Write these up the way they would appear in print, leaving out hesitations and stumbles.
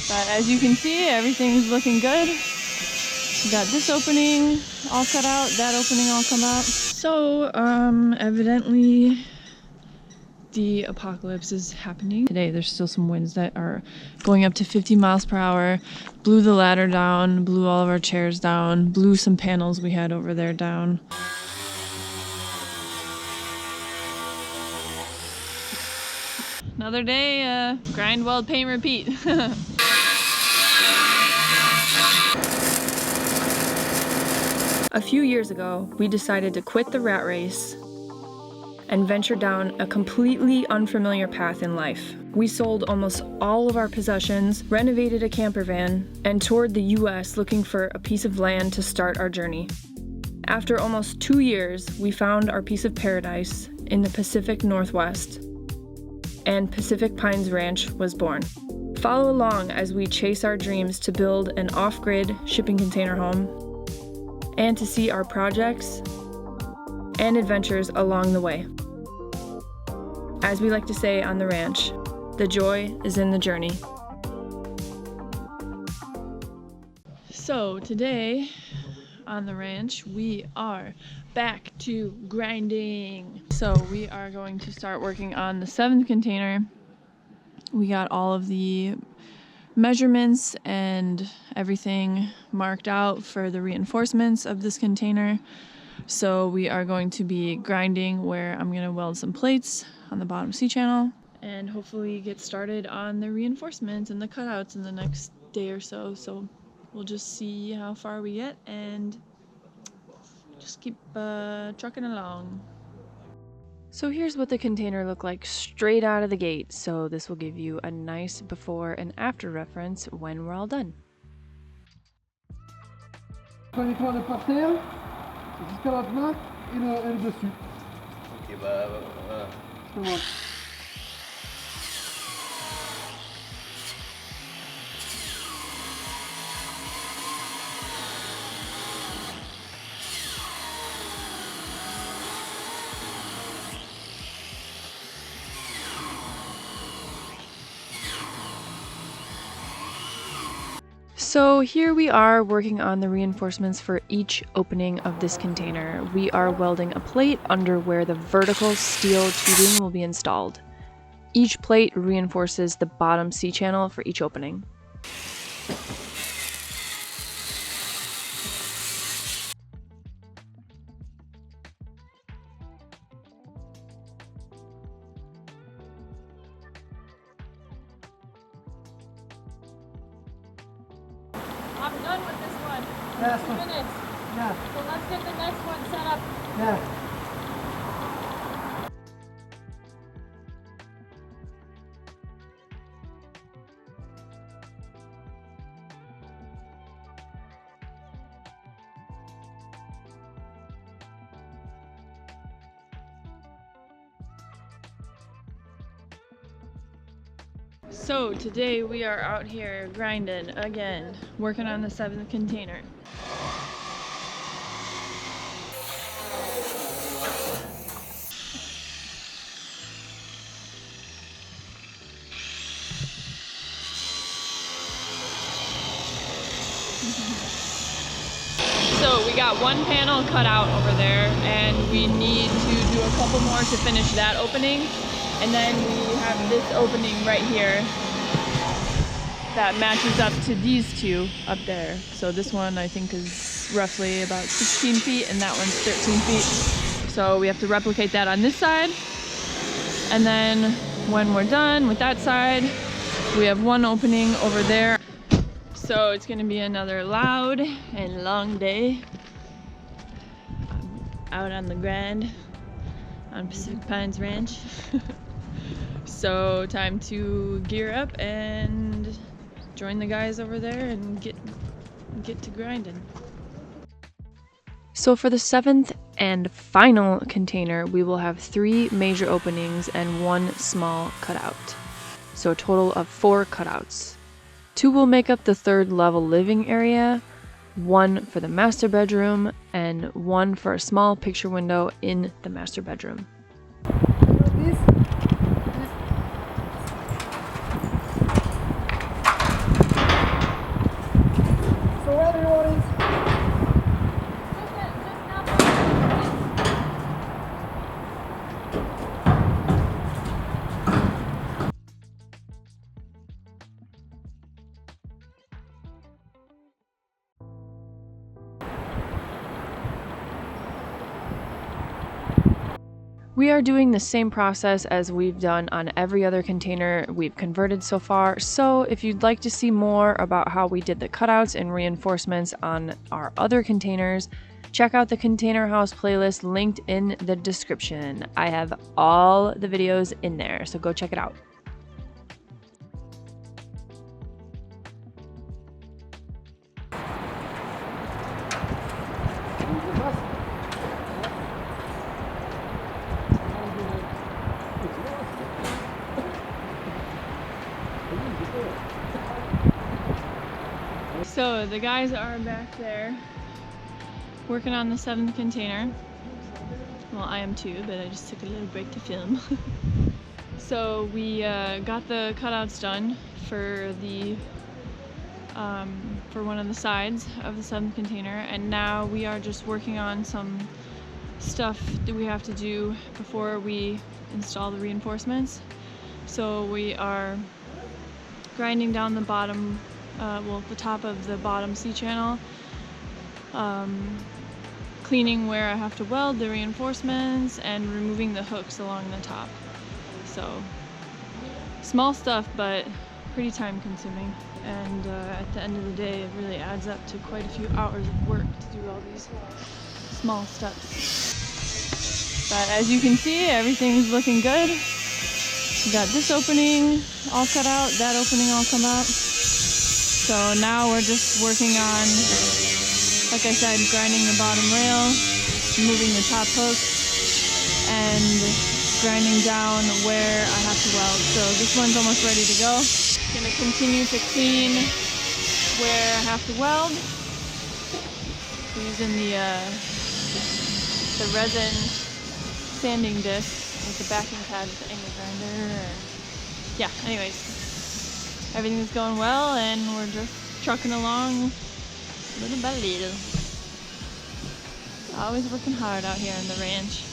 But as you can see, everything's looking good. We got this opening all cut out, that opening all come out. So, evidently the apocalypse is happening. Today there's still some winds that are going up to 50 miles per hour. Blew the ladder down, blew all of our chairs down, blew some panels we had over there down. Another day, grind, weld, paint, repeat. A few years ago, we decided to quit the rat race and venture down a completely unfamiliar path in life. We sold almost all of our possessions, renovated a camper van, and toured the US looking for a piece of land to start our journey. After almost 2 years, we found our piece of paradise in the Pacific Northwest, and Pacific Pines Ranch was born. Follow along as we chase our dreams to build an off-grid shipping container home and to see our projects and adventures along the way. As we like to say on the ranch, the joy is in the journey. So today on the ranch, we are back to grinding. So we are going to start working on the 7th container. We got all of the measurements and everything marked out for the reinforcements of this container. So we are going to be grinding where I'm going to weld some plates on the bottom C-channel and hopefully get started on the reinforcements and the cutouts in the next day or so. So we'll just see how far we get and just keep trucking along. So here's what the container looked like straight out of the gate. So this will give you a nice before and after reference when we're all done. Prenez-toi le parterre, jusqu'à la plaque et le dessus. Ok, bah voilà. C'est bon. So here we are working on the reinforcements for each opening of this container. We are welding a plate under where the vertical steel tubing will be installed. Each plate reinforces the bottom C-channel for each opening. I'm done with this one. Yeah, 2 minutes. Yeah. So let's get the next one set up. Yeah. So today we are out here grinding again, working on the 7th container. So we got one panel cut out over there and we need to do a couple more to finish that opening. And then we have this opening right here that matches up to these two up there. So this one I think is roughly about 16 feet and that one's 13 feet. So we have to replicate that on this side. And then when we're done with that side, we have one opening over there. So it's gonna be another loud and long day out on the grind on Pacific Pines Ranch. So time to gear up and join the guys over there and get to grinding. So for the 7th and final container, we will have 3 major openings and 1 small cutout. So a total of 4 cutouts. 2 will make up the 3rd level living area, 1 for the master bedroom, and 1 for a small picture window in the master bedroom. We are doing the same process as we've done on every other container we've converted so far, so if you'd like to see more about how we did the cutouts and reinforcements on our other containers, check out the Container House playlist linked in the description. I have all the videos in there, so go check it out. So the guys are back there working on the 7th container. Well, I am too, but I just took a little break to film. So we got the cutouts done for the for one of the sides of the 7th container, and now we are just working on some stuff that we have to do before we install the reinforcements. So we are grinding down the bottom, the top of the bottom C-channel, cleaning where I have to weld the reinforcements, and removing the hooks along the top. So small stuff, but pretty time consuming, and at the end of the day it really adds up to quite a few hours of work to do all these small steps. But as you can see, everything is looking good. We got this opening all cut out, that opening all come out. So now we're just working on, like I said, grinding the bottom rail, removing the top hooks, and grinding down where I have to weld. So this one's almost ready to go. Gonna continue to clean where I have to weld. Using the resin sanding disc with the backing pad with the angle grinder. And yeah, anyways, everything's going well, and we're just trucking along little by little. Always working hard out here on the ranch.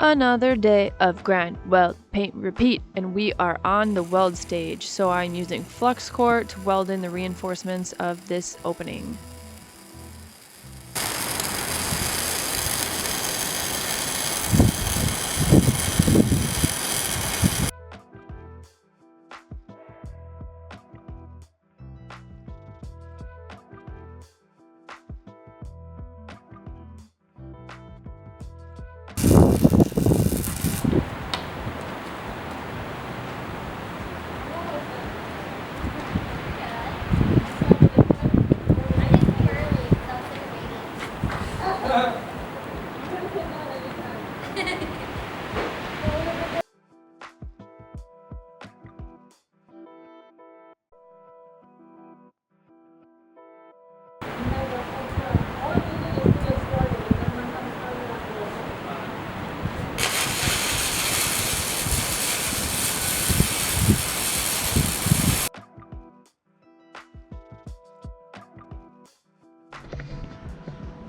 Another day of grind, weld, paint, repeat, and we are on the weld stage. So I'm using flux core to weld in the reinforcements of this opening.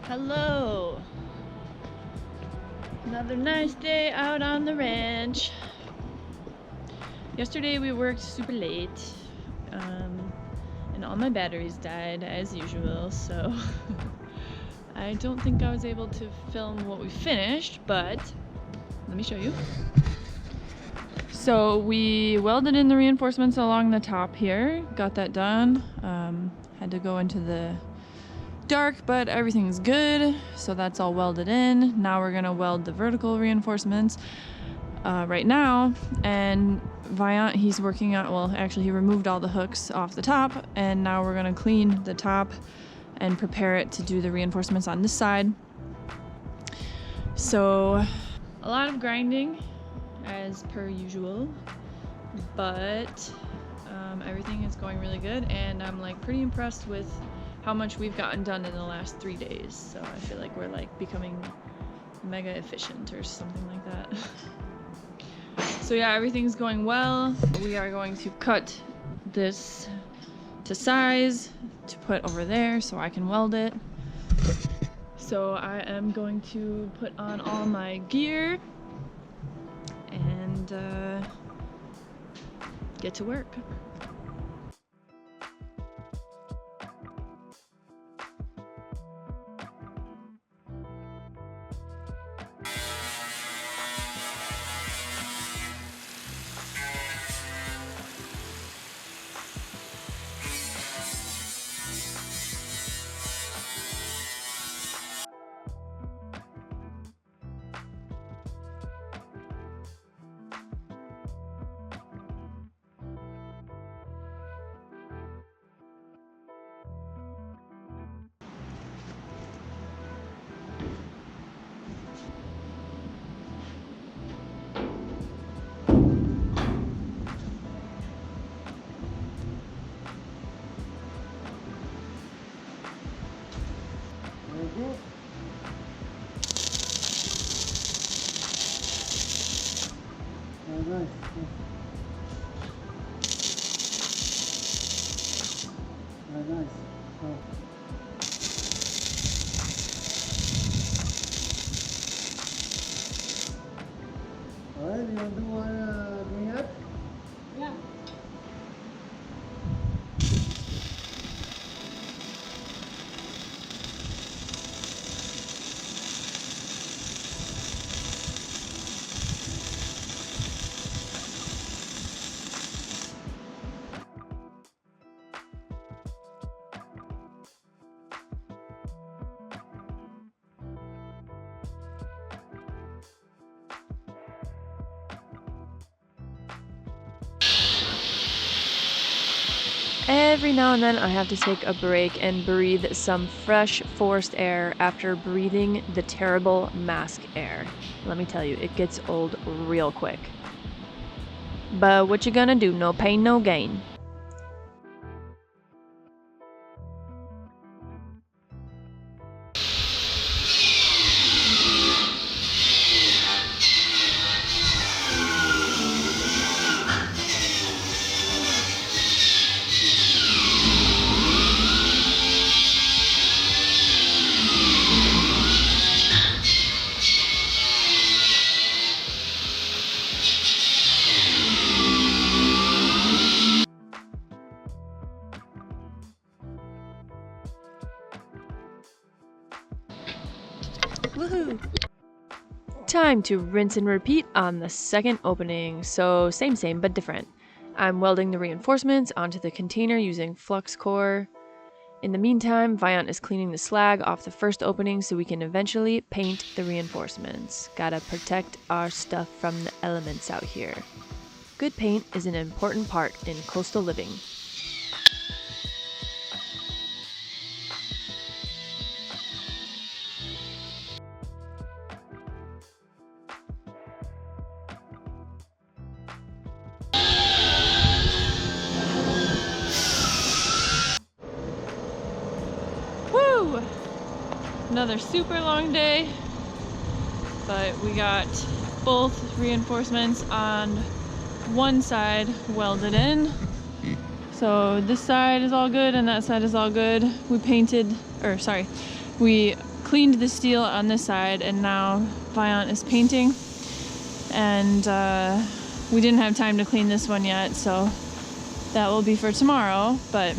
Hello. Another nice day out on the ranch. Yesterday we worked super late, and all my batteries died as usual, so I don't think I was able to film what we finished, but let me show you. So we welded in the reinforcements along the top here, got that done. Had to go into the dark, but everything's good, so that's all welded in. Now we're gonna weld the vertical reinforcements right now, and Viant, he's working on, well, actually he removed all the hooks off the top, and now we're gonna clean the top and prepare it to do the reinforcements on this side. So a lot of grinding as per usual, but everything is going really good, and I'm like pretty impressed with how much we've gotten done in the last 3 days. So I feel like we're like becoming mega efficient or something like that. So yeah, everything's going well. We are going to cut this to size to put over there so I can weld it. So I am going to put on all my gear and get to work. Very nice. Very nice. Alright, you want to do one vignette? Yeah. Every now and then I have to take a break and breathe some fresh forced air after breathing the terrible mask air. Let me tell you, it gets old real quick. But what you gonna do? No pain, no gain. Woohoo! Time to rinse and repeat on the second opening. So same but different. I'm welding the reinforcements onto the container using flux core. In the meantime, Viant is cleaning the slag off the first opening so we can eventually paint the reinforcements. Gotta protect our stuff from the elements out here. Good paint is an important part in coastal living. Woo! Another super long day, but we got both reinforcements on one side welded in. So this side is all good and that side is all good. We painted, We cleaned the steel on this side, and now Viant is painting, and we didn't have time to clean this one yet, so that will be for tomorrow, but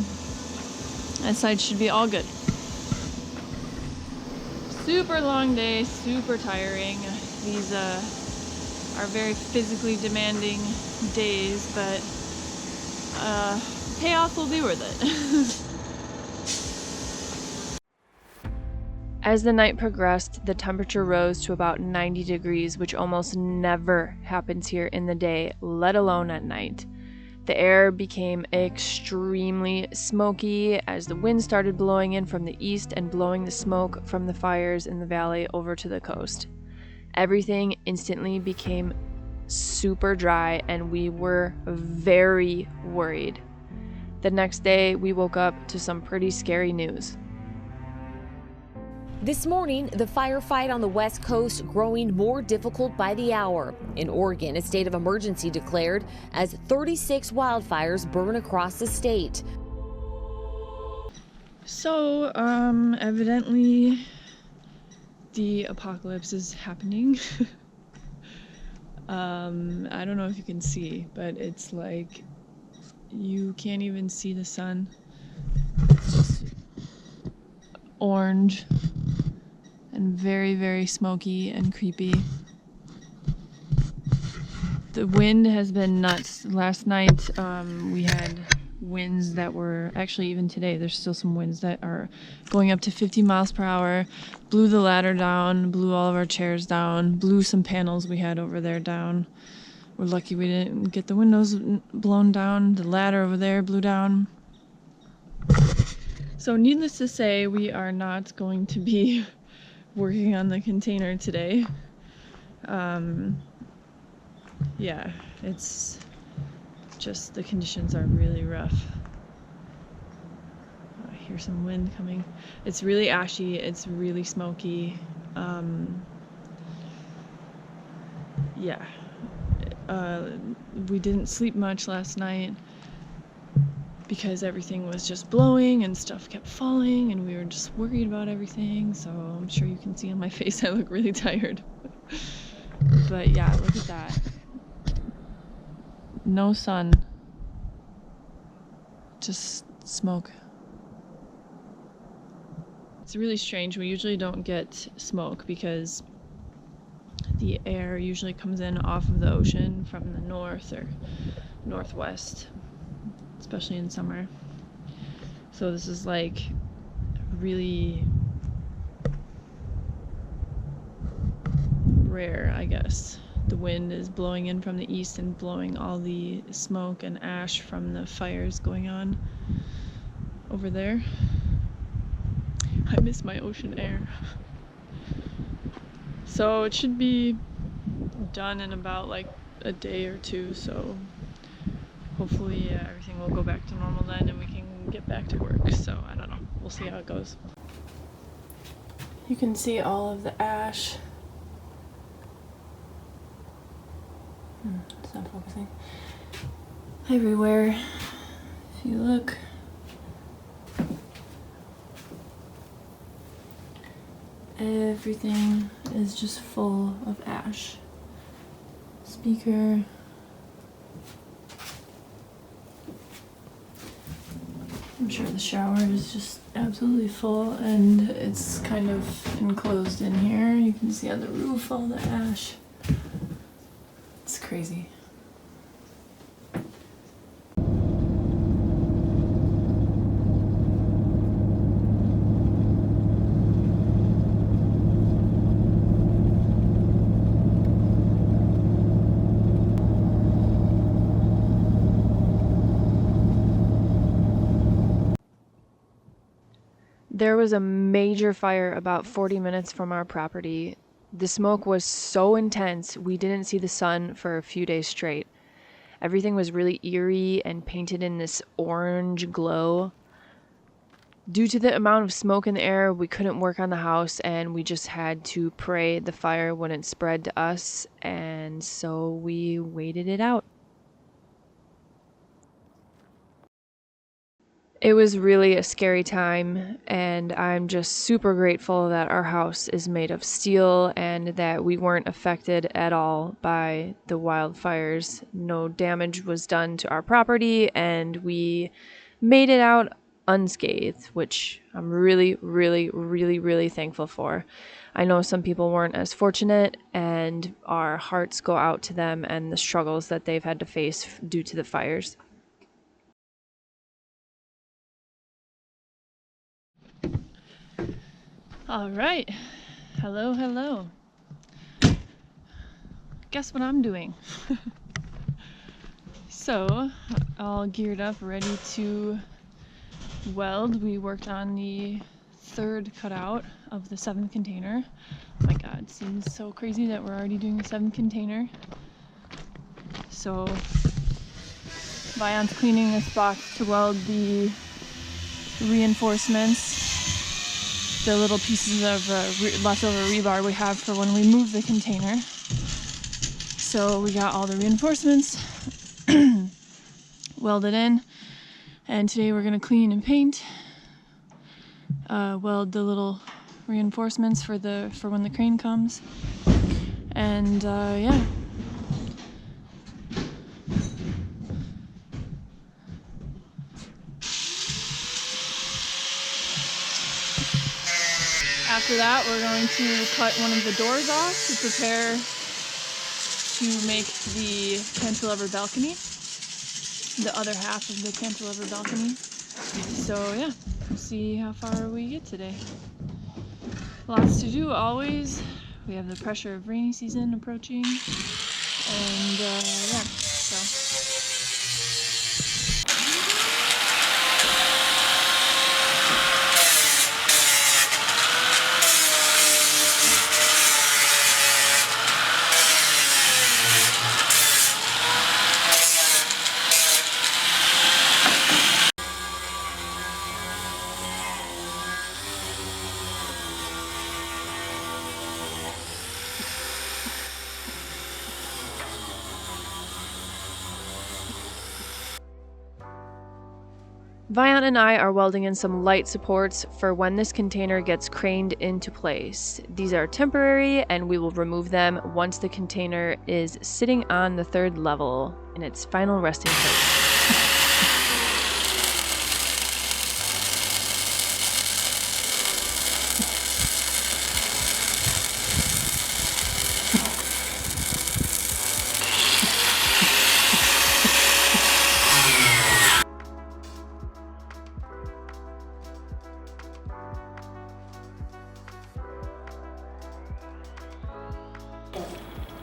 that side should be all good. Super long day, super tiring. These are very physically demanding days, but payoff will be worth it. As the night progressed, the temperature rose to about 90 degrees, which almost never happens here in the day, let alone at night. The air became extremely smoky as the wind started blowing in from the east and blowing the smoke from the fires in the valley over to the coast. Everything instantly became super dry, and we were very worried. The next day, we woke up to some pretty scary news. This morning, the firefight on the West Coast growing more difficult by the hour. In Oregon, a state of emergency declared as 36 wildfires burn across the state. So, evidently the apocalypse is happening. I don't know if you can see, but it's like you can't even see the sun. It's just orange and very, very smoky and creepy. The wind has been nuts. Last night we had winds that were, actually even today, there's still some winds that are going up to 50 miles per hour. Blew the ladder down, blew all of our chairs down, blew some panels we had over there down. We're lucky we didn't get the windows blown down. The ladder over there blew down. So needless to say, we are not going to be working on the container today. Yeah, it's just the conditions are really rough. I hear some wind coming. It's really ashy, it's really smoky. Yeah. We didn't sleep much last night because everything was just blowing and stuff kept falling, and we were just worried about everything. So I'm sure you can see on my face I look really tired. But yeah, look at that. No sun. Just smoke. It's really strange. We usually don't get smoke because the air usually comes in off of the ocean from the north or northwest, especially in summer. So this is like really rare, I guess. The wind is blowing in from the east and blowing all the smoke and ash from the fires going on over there. I miss my ocean air. So it should be done in about like a day or two, so hopefully everything will go back to normal then and we can get back to work. So I don't know, we'll see how it goes. You can see all of the ash. It's not focusing. Everywhere, if you look. Everything is just full of ash. Speaker. I'm sure the shower is just absolutely full, and it's kind of enclosed in here. You can see on the roof all the ash. It's crazy. There was a major fire about 40 minutes from our property. The smoke was so intense, we didn't see the sun for a few days straight. Everything was really eerie and painted in this orange glow. Due to the amount of smoke in the air, we couldn't work on the house, and we just had to pray the fire wouldn't spread to us, and so we waited it out. It was really a scary time, and I'm just super grateful that our house is made of steel and that we weren't affected at all by the wildfires. No damage was done to our property, and we made it out unscathed, which I'm really, really, really, really thankful for. I know some people weren't as fortunate, and our hearts go out to them and the struggles that they've had to face due to the fires. All right. Hello, hello. Guess what I'm doing? So, all geared up, ready to weld. We worked on the 3rd cutout of the 7th container. Oh my god, it seems so crazy that we're already doing the 7th container. So, Vion's cleaning this box to weld the reinforcements, the little pieces of leftover rebar we have for when we move the container. So we got all the reinforcements welded in, and today we're gonna clean and paint, weld the little reinforcements for when the crane comes, and yeah. After that, we're going to cut one of the doors off to prepare to make the cantilever balcony, the other half of the cantilever balcony. So yeah, we'll see how far we get today. Lots to do always. We have the pressure of rainy season approaching, and yeah, so. Vion and I are welding in some light supports for when this container gets craned into place. These are temporary, and we will remove them once the container is sitting on the 3rd level in its final resting place.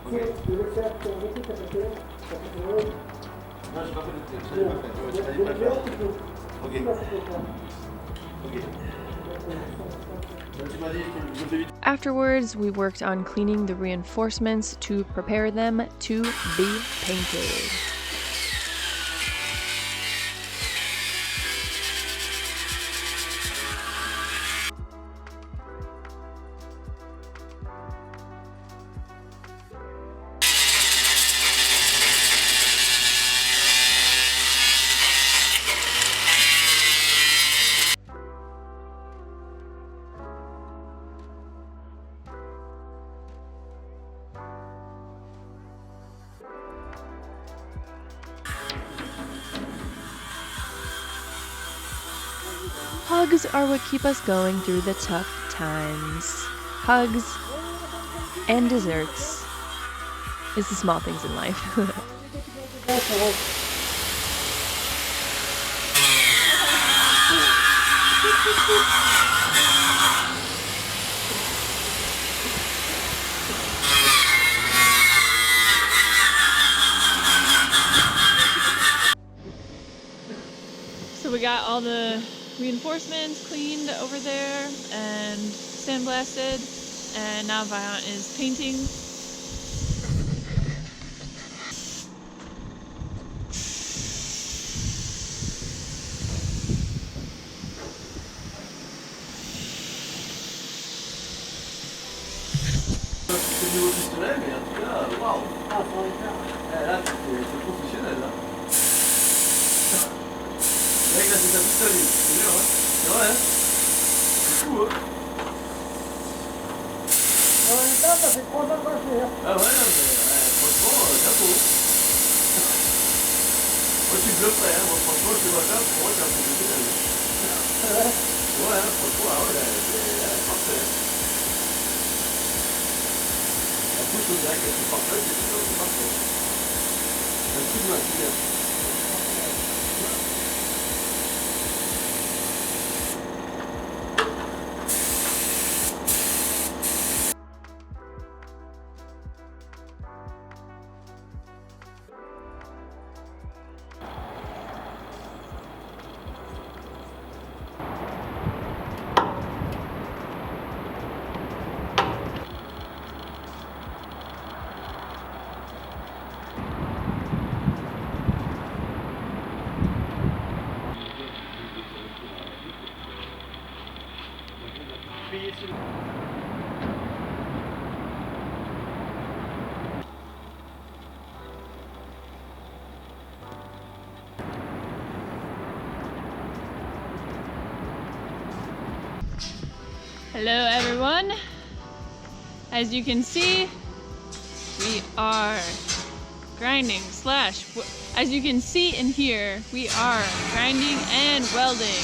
Ok. Non, j'ai pas fait de test, j'avais pas fait. Tu m'as dit pas le faire. Ok. Ok. Donc tu m'as dit, je fais vite. Afterwards, we worked on cleaning the reinforcements to prepare them to be painted. Hugs are what keep us going through the tough times. Hugs and desserts is the small things in life. So we got all the reinforcements cleaned over there and sandblasted, and now Vion is painting. C'est du niveau pistolet, mais en tout cas, waouh! Ah, ça va le faire. Là, c'est professionnel, là. Avec la c'est toute sa vie, c'est dur, hein. C'est vrai, hein. C'est fou, hein. En même temps, ça fait 3 ans que je fais. Ah ouais, non, mais franchement, chapeau. Moi, je suis bluffé, hein. Moi, franchement, je suis pas ça, pour moi, c'est un professionnel. Ouais, hein, franchement, ah ouais, c'est parfait. En plus, on dirait qu'elle est parfaite, c'est parfait. C'est un truc de c'est bien. Hello everyone. As you can see, we are grinding slash, as you can see and hear, we are grinding and welding.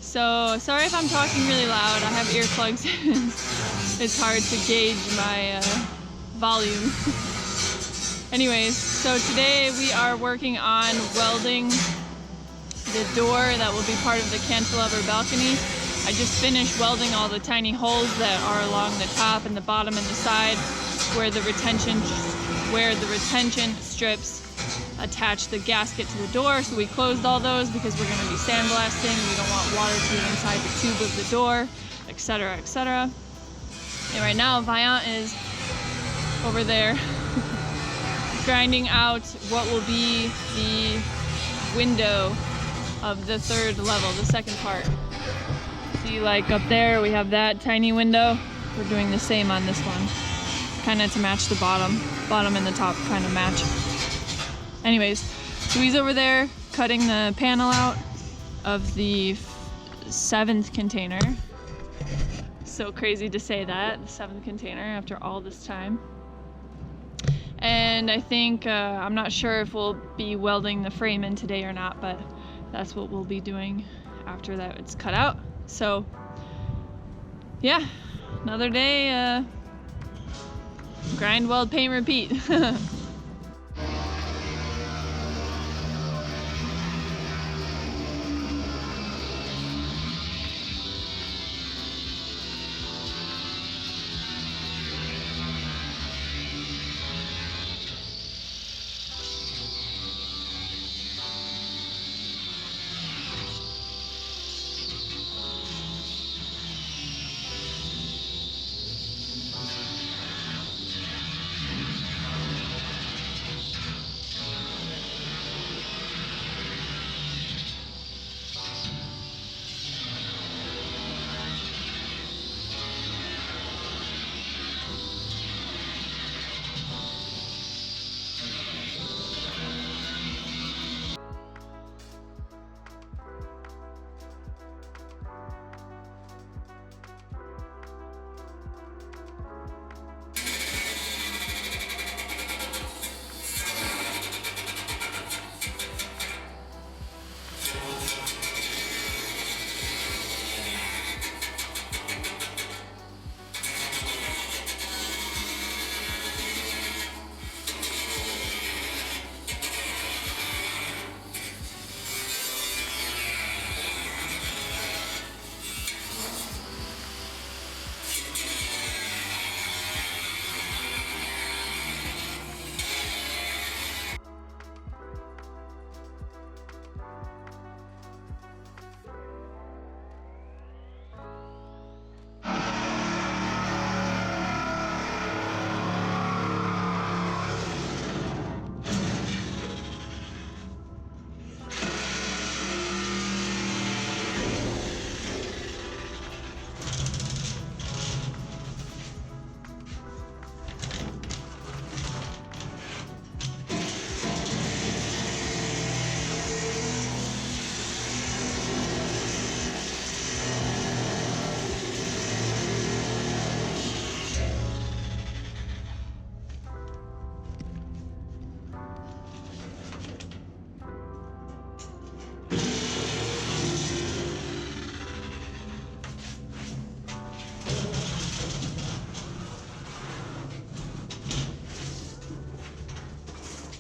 So sorry if I'm talking really loud, I have earplugs in. It's hard to gauge my volume. Anyways, so today we are working on welding the door that will be part of the cantilever balcony. I just finished welding all the tiny holes that are along the top and the bottom and the side where the retention strips attach the gasket to the door. So we closed all those because we're going to be sandblasting. We don't want water to get inside the tube of the door, etc., etc. And right now, Vaillant is over there grinding out what will be the window of the third level, the second part. See, like up there, we have that tiny window. We're doing the same on this one, kind of to match the bottom and the top kind of match. Anyways, so he's over there cutting the panel out of the 7th container. So crazy to say that, the 7th container after all this time. And I think, I'm not sure if we'll be welding the frame in today or not, but that's what we'll be doing after that it's cut out. So yeah, another day, grind, weld, paint, repeat.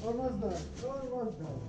Almost done. Almost done.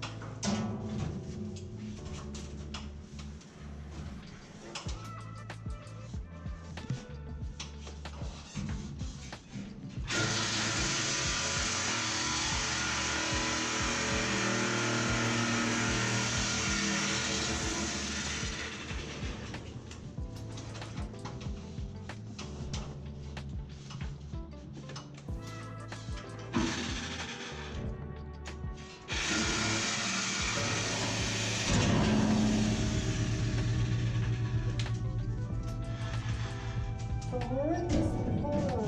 So we're in this before.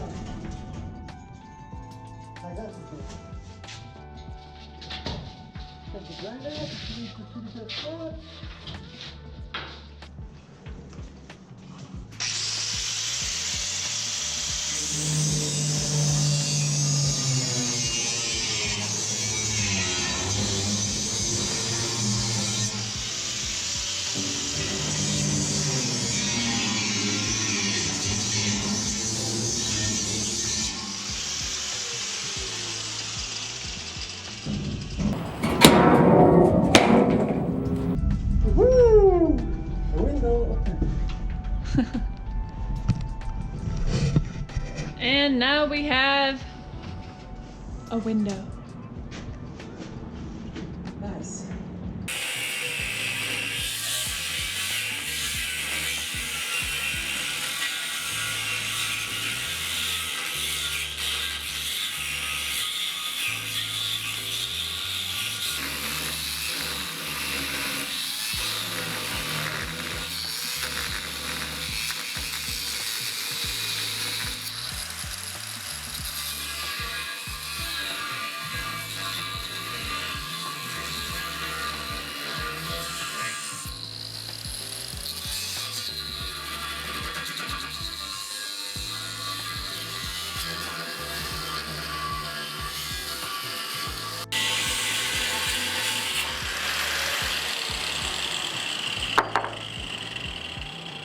I got it. Got the grinder. You need to finish that spot. Woo! A window. And now we have a window. Nice.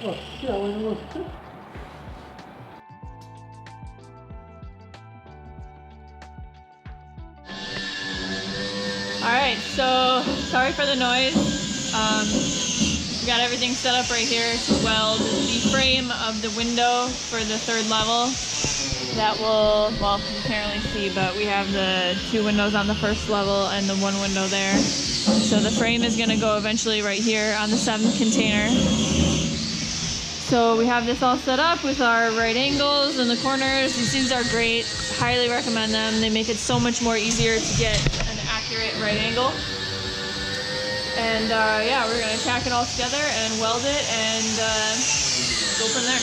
Oh shit, I went a little quick. Alright, so sorry for the noise. We got everything set up right here to weld the frame of the window for the third level. That will, well, you can't really see, but we have the 2 windows on the first level and the 1 window there. So the frame is going to go eventually right here on the 7th container. So we have this all set up with our right angles in the corners. These are great. Highly recommend them. They make it so much more easier to get an accurate right angle. And yeah, we're gonna tack it all together and weld it and go from there.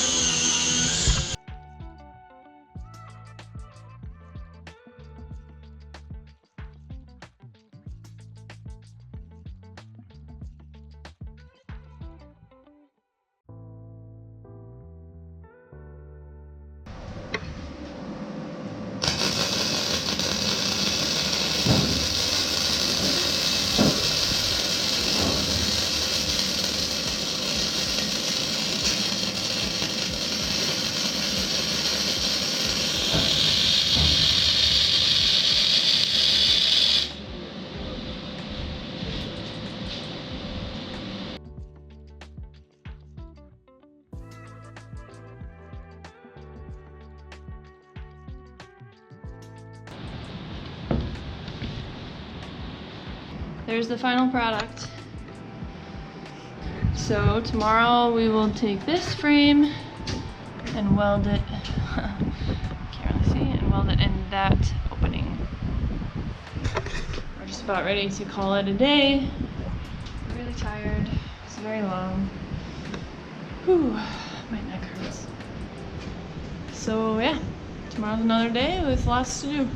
There's the final product. So tomorrow we will take this frame and weld it, can't really see, and weld it in that opening. We're just about ready to call it a day. I'm really tired, it's very long. Whew, my neck hurts. So yeah, tomorrow's another day with lots to do.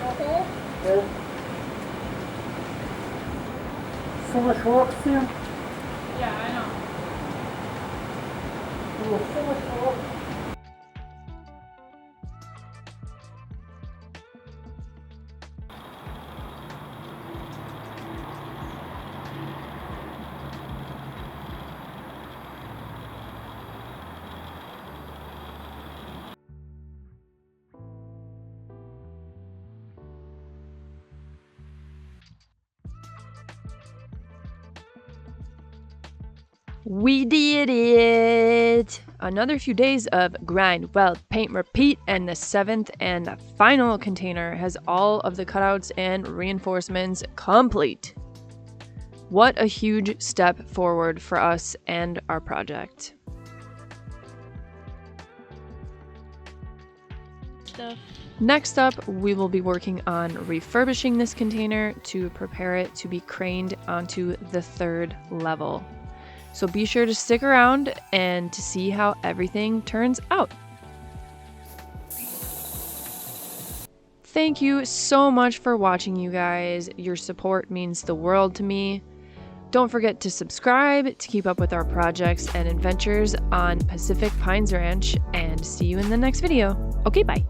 Okay. Yeah. So much work, Sam. Yeah, I know. So much work. We did it! Another few days of grind, weld, paint, repeat, and the 7th and final container has all of the cutouts and reinforcements complete. What a huge step forward for us and our project. Next up, we will be working on refurbishing this container to prepare it to be craned onto the 3rd level. So be sure to stick around and to see how everything turns out. Thank you so much for watching, you guys. Your support means the world to me. Don't forget to subscribe to keep up with our projects and adventures on Pacific Pines Ranch, and see you in the next video. Okay, bye.